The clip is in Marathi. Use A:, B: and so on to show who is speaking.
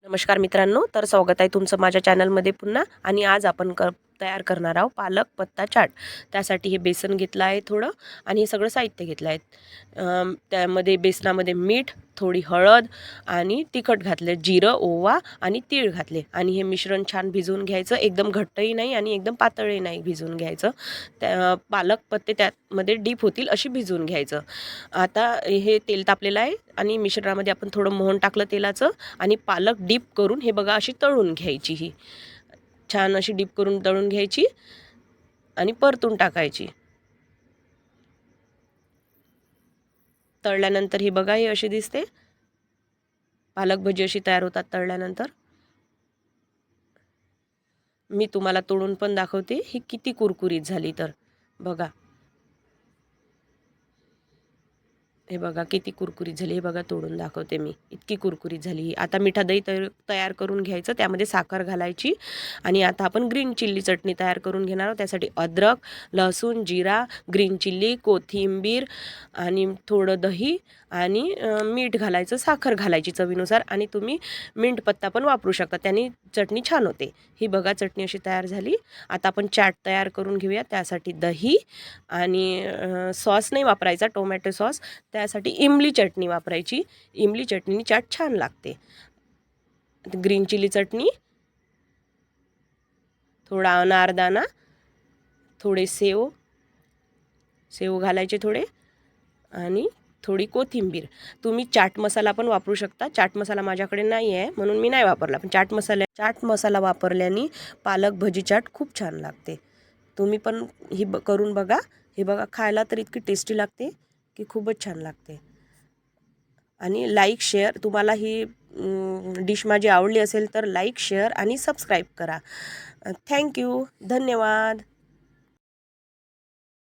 A: नमस्कार मित्रांनो, तर स्वागत आहे तुमचं माझ्या चॅनलमध्ये पुन्हा. आणि आज आपण तयार करणार आहोत पालक पत्ता चाट. त्यासाठी हे बेसन घेतलं आहे थोडं आणि हे सगळं साहित्य घेतलं आहे. त्यामध्ये बेसनामध्ये मीठ, थोडी हळद आणि तिखट घातले, जिरं, ओवा आणि तीळ घातले आणि हे मिश्रण छान भिजवून घ्यायचं. एकदम घट्टही नाही आणि एकदम पातळही नाही भिजवून घ्यायचं. त्या पालक पत्ते त्यामध्ये डीप होतील अशी भिजवून घ्यायचं. आता हे तेल तापलेलं आहे आणि मिश्रणामध्ये आपण थोडं मोहन टाकलं तेलाचं आणि पालक डीप करून हे बघा अशी तळून घ्यायची. ही छान अशी डीप करून तळून घ्यायची आणि परतून टाकायची. तळल्यानंतर ही बघा ही अशी दिसते. पालक भजी अशी तयार होतात तळल्यानंतर. मी तुम्हाला तोडून पण दाखवते ही किती कुरकुरीत झाली तर बघा. हे बघा किती कुरकुरीत झाली. हे बघा तोडून दाखवते मी, इतकी कुरकुरीत झाली. आता मिठा दही तयार करून घ्यायचं, त्यामध्ये साखर घालायची आणि आता आपण ग्रीन चिल्ली चटणी तयार करून घेणार आहोत. त्यासाठी अद्रक, लसूण, जिरा, ग्रीन चिल्ली, कोथिंबीर आणि थोडं दही आणि मीठ घालायचं, साखर घालायची चवीनुसार आणि तुम्ही मिंट पत्ता पण वापरू शकता, त्याने चटणी छान होते. ही बघा चटणी अशी तयार झाली. आता आपण चाट तयार करून घेऊया. त्यासाठी दही आणि सॉस नाही वापरायचा, टोमॅटो सॉस. त्यासाठी इमली चटणी वापरायची. इमली चटणीने चाट छान लागते. ग्रीन चिली चटणी, थोडा अनारदाना, थोडे सेव घालायचे थोडे आणि थोडी कोथिंबीर. तुम्ही चाट मसाला पण वापरू शकता. चाट मसाला माझ्याकडे नाही आहे म्हणून मी नाही वापरला, पण चाट मसाला वापरल्याने पालक भजी चाट खूप छान लागते. तुम्ही पण ही करून बघा. हे बघा खायला तर इतकी टेस्टी लागते की खूपच छान लागते. आणि लाईक शेअर, तुम्हाला ही डिश माझी आवडली असेल तर लाईक शेअर आणि सबस्क्राईब करा. थँक्यू, धन्यवाद.